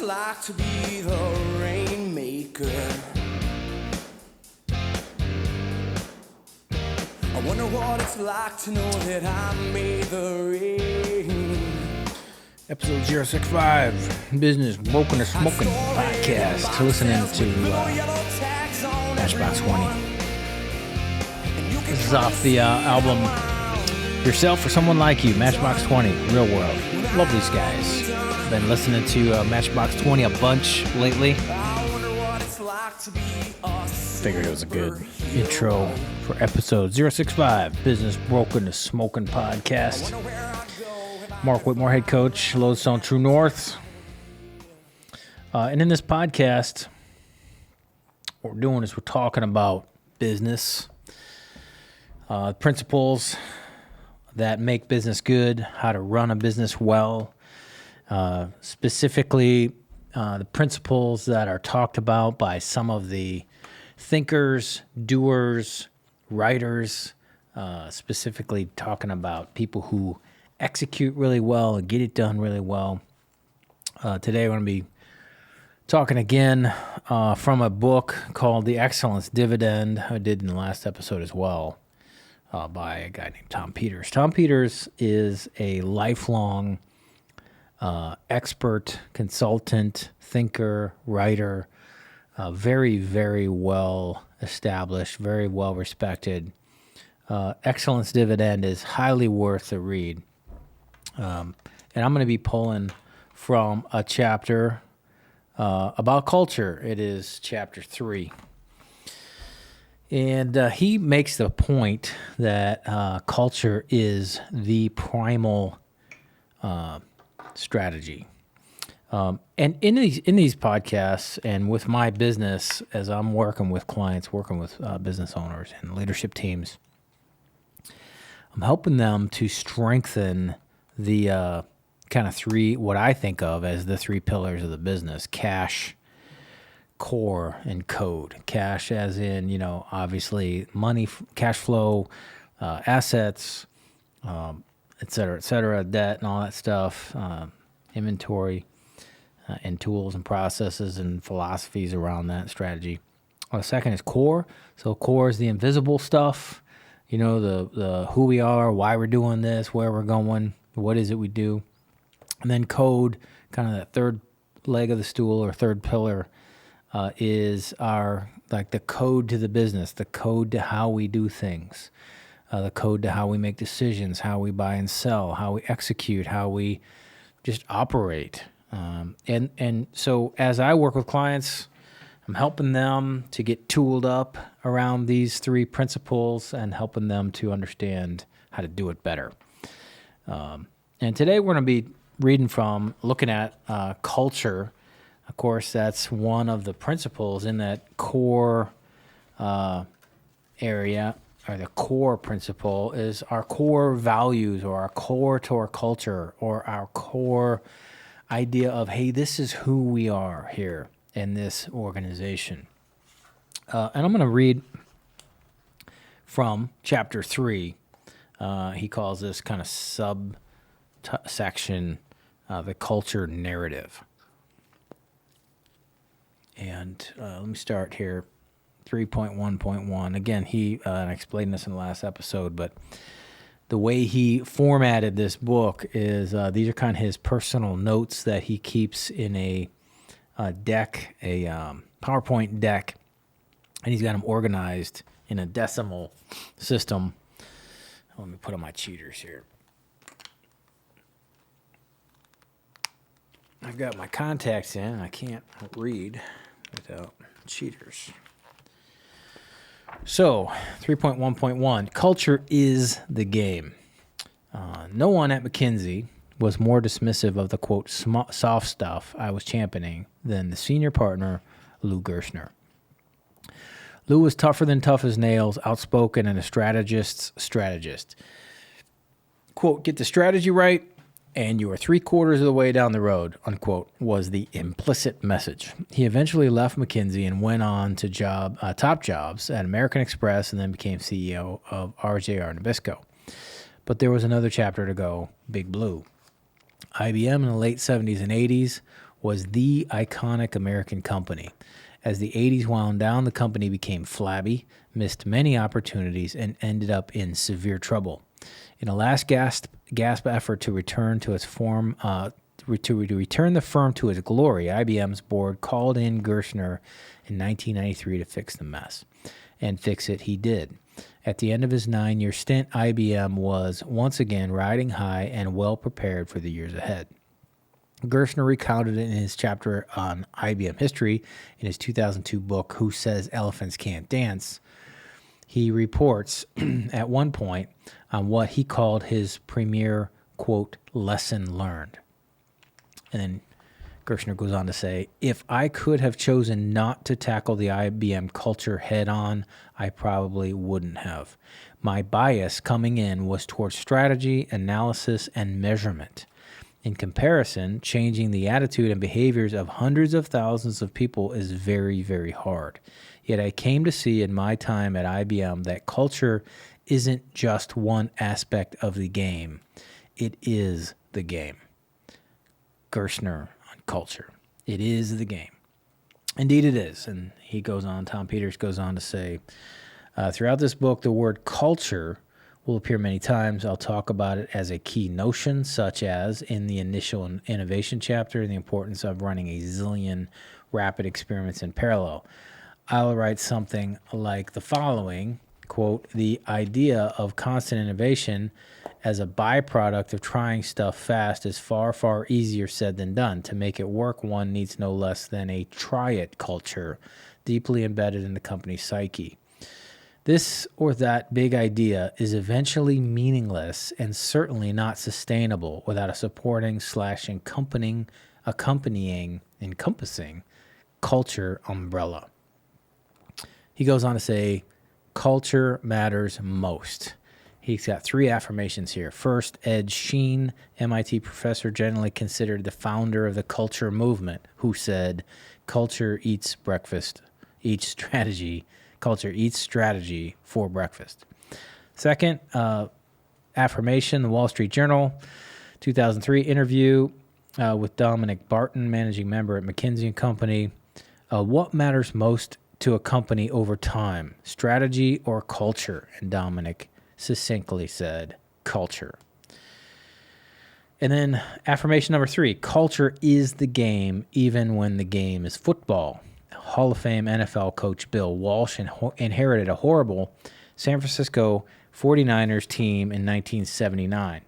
like to be the rainmaker. I wonder what it's like to know that I made the rain. Episode 065, Business Broken to Smoking Podcast. Listening to Matchbox 20. This is off the album Yourself or Someone Like You, Matchbox 20, Real World. Love these guys. Been listening to Matchbox 20 a bunch lately. Figured it was a good intro for episode 065, Business Broken to Smoking Podcast. Mark Whitmore, head coach, Lodestone True North. And in this podcast, what we're doing is we're talking about business, principles that make business good, how to run a business well, specifically the principles that are talked about by some of the thinkers, doers, writers, specifically talking about people who execute really well and get it done really well. Today we're going to be talking again from a book called The Excellence Dividend. I did in the last episode as well by a guy named Tom Peters. Tom Peters is a lifelong expert, consultant, thinker, writer, very, very well established, very well respected. Excellence Dividend is highly worth a read. And I'm going to be pulling from a chapter about culture. It is chapter 3. And he makes the point that culture is the primal strategy. And in these podcasts and with my business, as I'm working with clients, working with business owners and leadership teams, I'm helping them to strengthen the kind of three, what I think of as the three pillars of the business: cash, core, and code. Cash as in, obviously money, cash flow, assets, et cetera, debt and all that stuff, inventory, and tools and processes and philosophies around that strategy. The second is core. So core is the invisible stuff, the who we are, why we're doing this, where we're going, what is it we do. And then code, kind of that third leg of the stool or third pillar, is the code to the business, the code to how we do things, the code to how we make decisions, how we buy and sell, how we execute, how we just operate. And so as I work with clients, I'm helping them to get tooled up around these three principles and helping them to understand how to do it better. And today we're going to be looking at culture. Of course, that's one of the principles in that core area, or the core principle is our core values, or our core to our culture, or our core idea of, hey, this is who we are here in this organization. And I'm going to read from chapter 3. He calls this kind of subsection the culture narrative. And let me start here. 3.1.1. Again, I explained this in the last episode, but the way he formatted this book is these are kind of his personal notes that he keeps in a deck, a PowerPoint deck, and he's got them organized in a decimal system. Let me put on my cheaters here. I've got my contacts in, and I can't read without cheaters. So, 3.1.1, culture is the game. No one at McKinsey was more dismissive of the, quote, soft stuff I was championing than the senior partner, Lou Gerstner. Lou was tougher than tough as nails, outspoken, and a strategist's strategist. Quote, get the strategy right, and you are 3/4 of the way down the road, unquote, was the implicit message. He eventually left McKinsey and went on to top jobs at American Express and then became CEO of RJR Nabisco. But there was another chapter to go, Big Blue. IBM in the late 70s and 80s was the iconic American company. As the 80s wound down, the company became flabby, missed many opportunities, and ended up in severe trouble. In a last gasp effort to return to its form, to return the firm to its glory, IBM's board called in Gerstner in 1993 to fix the mess. And fix it he did. At the end of his 9-year stint, IBM was once again riding high and well prepared for the years ahead. Gerstner recounted it in his chapter on IBM history in his 2002 book, Who Says Elephants Can't Dance. He reports at one point on what he called his premier, quote, lesson learned. And then Gerstner goes on to say, if I could have chosen not to tackle the IBM culture head on, I probably wouldn't have. My bias coming in was towards strategy, analysis, and measurement. In comparison, changing the attitude and behaviors of hundreds of thousands of people is very, very hard. Yet I came to see in my time at IBM that culture isn't just one aspect of the game. It is the game. Gerstner on culture. It is the game. Indeed it is. And he goes on, Tom Peters goes on to say, throughout this book, the word culture will appear many times. I'll talk about it as a key notion, such as in the initial innovation chapter, the importance of running a zillion rapid experiments in parallel. I'll write something like the following, quote, the idea of constant innovation as a byproduct of trying stuff fast is far, far easier said than done. To make it work, one needs no less than a try-it culture deeply embedded in the company's psyche. This or that big idea is eventually meaningless and certainly not sustainable without a supporting / encompassing culture umbrella. He goes on to say, culture matters most. He's got 3 affirmations here. First, Ed Sheen, MIT professor generally considered the founder of the culture movement, who said, culture eats strategy for breakfast. Second, affirmation, the Wall Street Journal, 2003 interview with Dominic Barton, managing member at McKinsey & Company. What matters most to a company over time, strategy or culture? And Dominic succinctly said, culture. And then affirmation number 3, culture is the game even when the game is football. Hall of Fame NFL coach Bill Walsh inherited a horrible San Francisco 49ers team in 1979.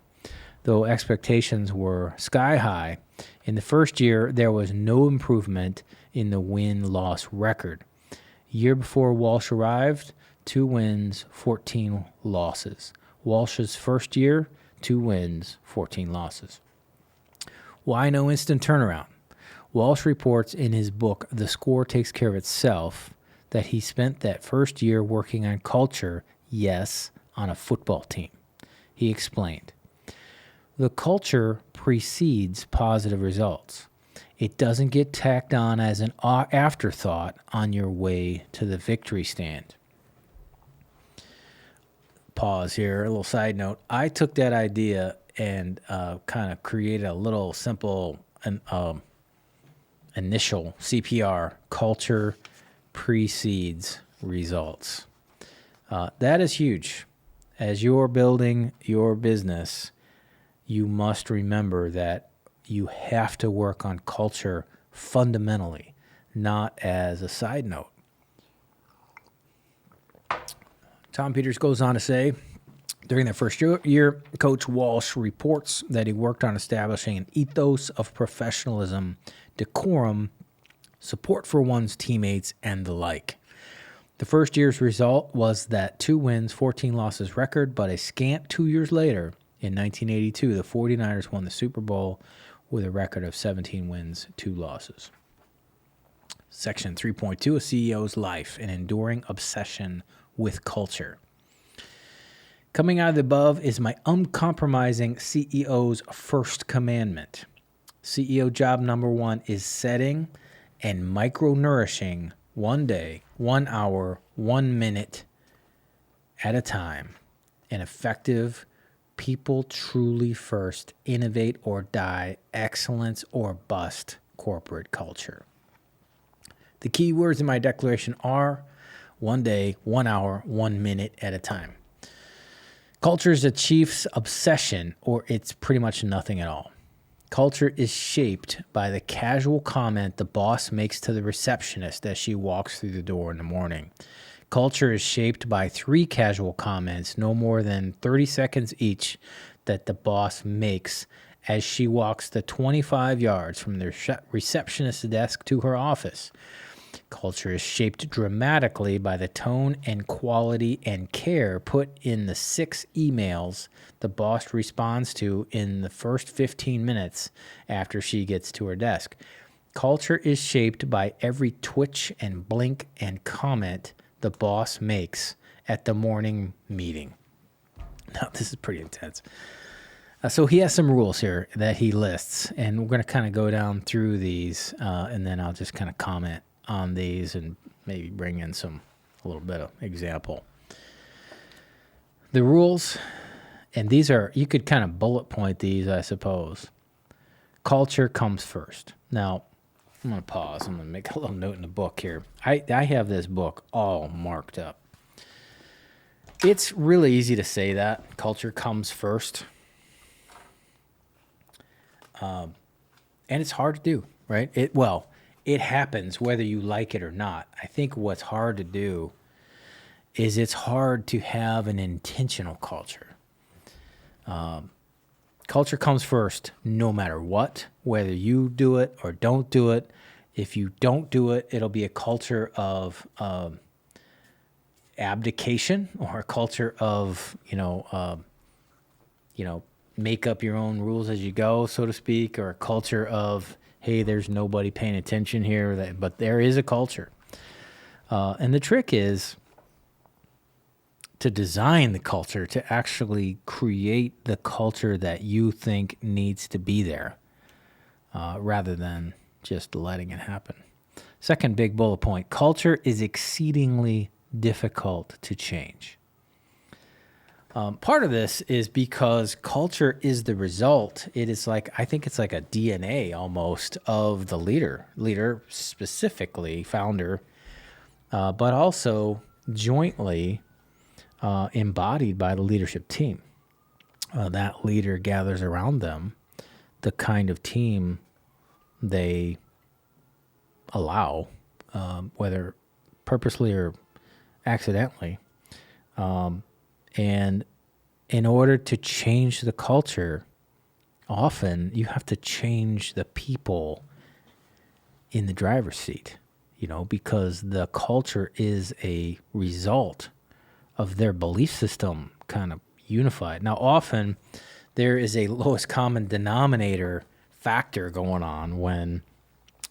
Though expectations were sky high, in the first year there was no improvement in the win-loss record. Year before Walsh arrived, 2 wins, 14 losses. Walsh's first year, 2 wins, 14 losses. Why no instant turnaround? Walsh reports in his book, The Score Takes Care of Itself, that he spent that first year working on culture, yes, on a football team. He explained, the culture precedes positive results. It doesn't get tacked on as an afterthought on your way to the victory stand. Pause here, a little side note. I took that idea and kind of created a little simple initial CPR, culture precedes results. That is huge. As you're building your business, you must remember that you have to work on culture fundamentally, not as a side note. Tom Peters goes on to say, during their first year, Coach Walsh reports that he worked on establishing an ethos of professionalism, decorum, support for one's teammates, and the like. The first year's result was that 2 wins, 14 losses record, but a scant 2 years later, in 1982, the 49ers won the Super Bowl with a record of 17 wins, 2 losses. Section 3.2, A CEO's Life, an enduring obsession with culture. Coming out of the above is my uncompromising CEO's first commandment. CEO job number 1 is setting and micro-nourishing 1 day, 1 hour, 1 minute at a time an effective, people truly first, innovate or die, excellence or bust corporate culture. The key words in my declaration are 1 day, 1 hour, 1 minute at a time. Culture is a chief's obsession, or it's pretty much nothing at all. Culture is shaped by the casual comment the boss makes to the receptionist as she walks through the door in the morning. Culture is shaped by 3 casual comments, no more than 30 seconds each, that the boss makes as she walks the 25 yards from the receptionist's desk to her office. Culture is shaped dramatically by the tone and quality and care put in the 6 emails the boss responds to in the first 15 minutes after she gets to her desk. Culture is shaped by every twitch and blink and comment the boss makes at the morning meeting. Now, this is pretty intense. So he has some rules here that he lists, and we're going to kind of go down through these, and then I'll just kind of comment on these and maybe bring in a little bit of example. The rules, and these are, you could kind of bullet point these, I suppose. Culture comes first. Now, I'm going to pause. I'm going to make a little note in the book here. I have this book all marked up. It's really easy to say that. Culture comes first. And it's hard to do, right? It happens whether you like it or not. I think what's hard to do is it's hard to have an intentional culture. Culture comes first no matter what, whether you do it or don't do it. If you don't do it, it'll be a culture of abdication, or a culture of, make up your own rules as you go, so to speak, or a culture of, hey, there's nobody paying attention here, but there is a culture. And the trick is to design the culture, to actually create the culture that you think needs to be there, rather than just letting it happen. Second big bullet point, culture is exceedingly difficult to change. Part of this is because culture is the result. It is I think it's like a DNA almost of the leader specifically, founder, but also jointly embodied by the leadership team. That leader gathers around them the kind of team they allow, whether purposely or accidentally. And in order to change the culture, often you have to change the people in the driver's seat, because the culture is a result of their belief system kind of unified. Now, often there is a lowest common denominator factor going on when,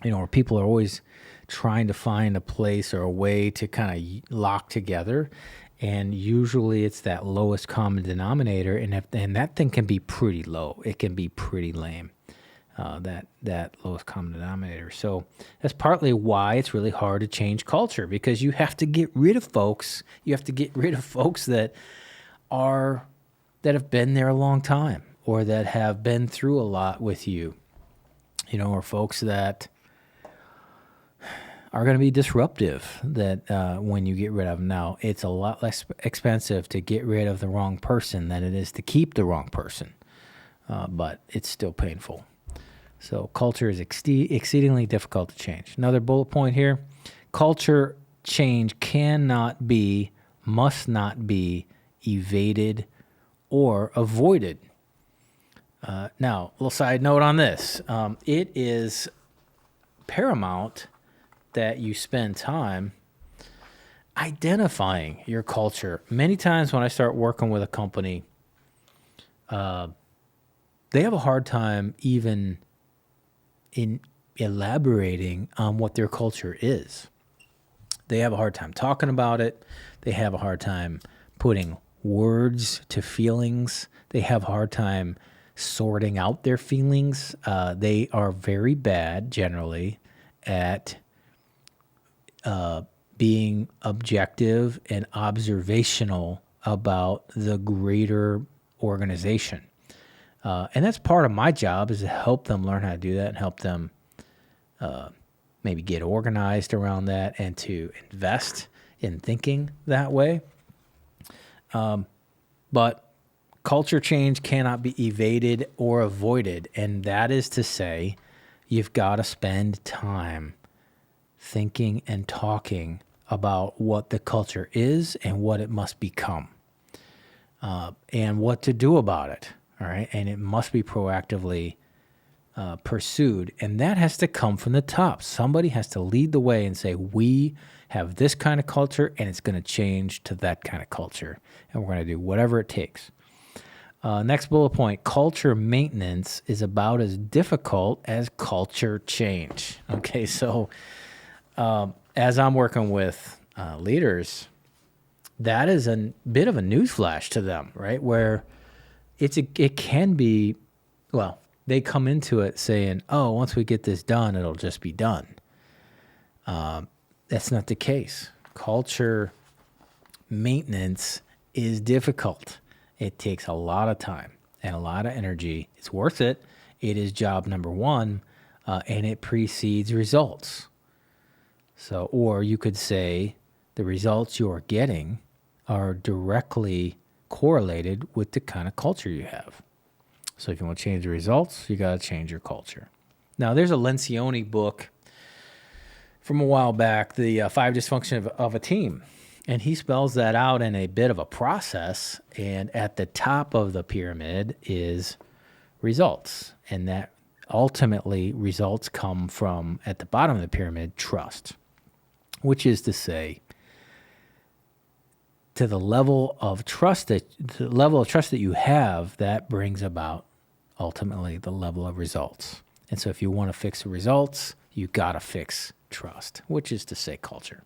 where people are always trying to find a place or a way to kind of lock together. And usually it's that lowest common denominator, and that thing can be pretty low. It can be pretty lame, that lowest common denominator. So that's partly why it's really hard to change culture, because you have to get rid of folks. You have to get rid of folks that have been there a long time, or that have been through a lot with you, or folks that are going to be disruptive, that when you get rid of them. Now, it's a lot less expensive to get rid of the wrong person than it is to keep the wrong person, but it's still painful. So culture is exceedingly difficult to change. Another bullet point here, culture change must not be evaded or avoided. Now, a little side note on this. It is paramount that you spend time identifying your culture. Many times when I start working with a company, they have a hard time even in elaborating on what their culture is. They have a hard time talking about it. They have a hard time putting words to feelings. They have a hard time sorting out their feelings. They are very bad generally at being objective and observational about the greater organization. And that's part of my job, is to help them learn how to do that and help them maybe get organized around that and to invest in thinking that way. But culture change cannot be evaded or avoided. And that is to say, you've got to spend time thinking and talking about what the culture is and what it must become, and what to do about it. All right. And it must be proactively pursued. And that has to come from the top. Somebody has to lead the way and say, we have this kind of culture and it's going to change to that kind of culture. And we're going to do whatever it takes. Next bullet point, culture maintenance is about as difficult as culture change. Okay, so as I'm working with leaders, that is a bit of a newsflash to them, right? Where it can be, well, they come into it saying, oh, once we get this done, it'll just be done. That's not the case. Culture maintenance is difficult. It takes a lot of time and a lot of energy. It's worth it. It is job number one, and it precedes results. So, or you could say the results you're getting are directly correlated with the kind of culture you have. So if you want to change the results, you got to change your culture. Now, there's a Lencioni book from a while back, the 5 Dysfunctions of a Team. And he spells that out in a bit of a process. And at the top of the pyramid is results. And that ultimately results come from, at the bottom of the pyramid, trust. Which is to say, to the level of trust that you have, that brings about ultimately the level of results. And so if you want to fix the results, you got to fix trust, which is to say culture.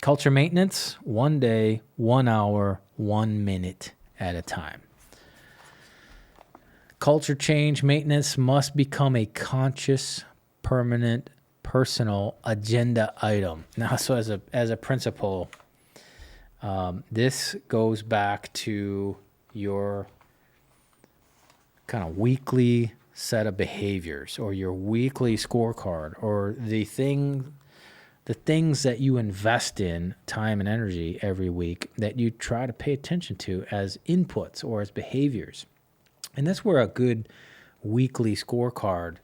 Culture maintenance, 1 day, 1 hour, 1 minute at a time. Culture change maintenance must become a conscious, permanent, personal agenda item. Now, so as a principle, this goes back to your kind of weekly set of behaviors or your weekly scorecard or the things that you invest in time and energy every week that you try to pay attention to as inputs or as behaviors. And that's where a good weekly scorecard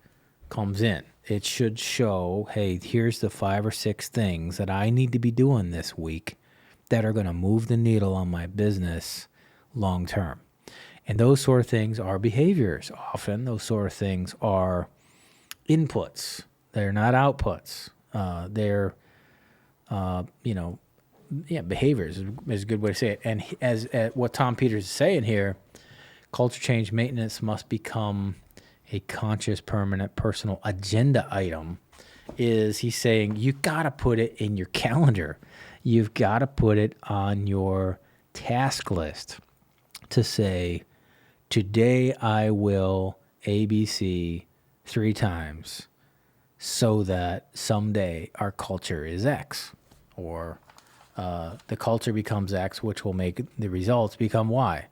comes in. It should show, hey, here's the 5 or 6 things that I need to be doing this week that are going to move the needle on my business long term. And those sort of things are behaviors. Often those sort of things are inputs. They're not outputs. They're, behaviors is a good way to say it. And as what Tom Peters is saying here, culture change maintenance must become a conscious, permanent, personal agenda item. Is he's saying you got to put it in your calendar. You've got to put it on your task list to say, today I will ABC 3 times so that someday our culture is X, or the culture becomes X, which will make the results become Y.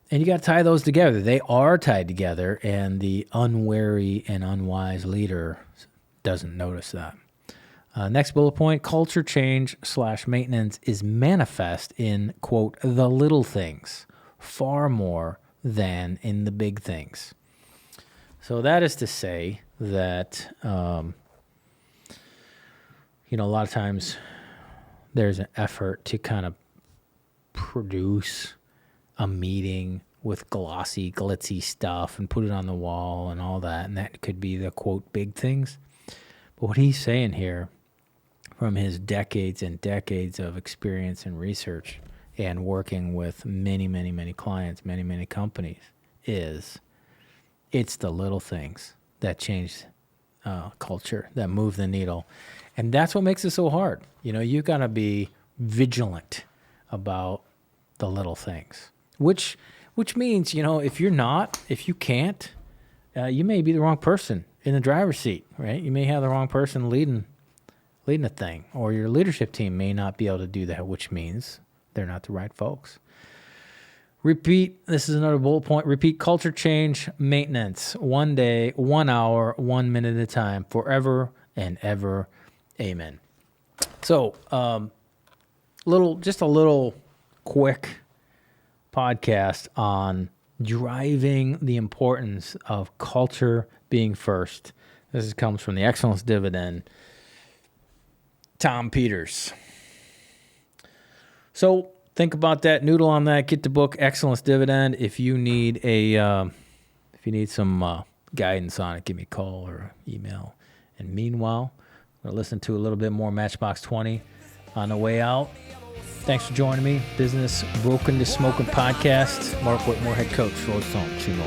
And you got to tie those together. They are tied together, and the unwary and unwise leader doesn't notice that. Next bullet point, culture change / maintenance is manifest in, quote, the little things, far more than in the big things. So that is to say that, a lot of times there's an effort to kind of produce a meeting with glossy, glitzy stuff and put it on the wall and all that. And that could be the, quote, big things. But what he's saying here, from his decades and decades of experience and research and working with many, many, many clients, many, many companies, is it's the little things that change culture, that move the needle. And that's what makes it so hard. You got to be vigilant about the little things, which means, if you can't, you may be the wrong person in the driver's seat, right? You may have the wrong person leading a thing, or your leadership team may not be able to do that, which means they're not the right folks. Repeat. This is another bullet point. Repeat culture change maintenance. 1 day, 1 hour, 1 minute at a time, forever and ever. Amen. So, just a little quick podcast on driving the importance of culture being first. This comes from the Excellence Dividend, Tom Peters. So think about that, noodle on that. Get the book Excellence Dividend. If you need some guidance on it, give me a call or email. And meanwhile, we'll listen to a little bit more Matchbox 20 on the way out. Thanks for joining me. Business Broken to Smoking podcast. Mark Whitmore, head coach, Road Stone, Chino.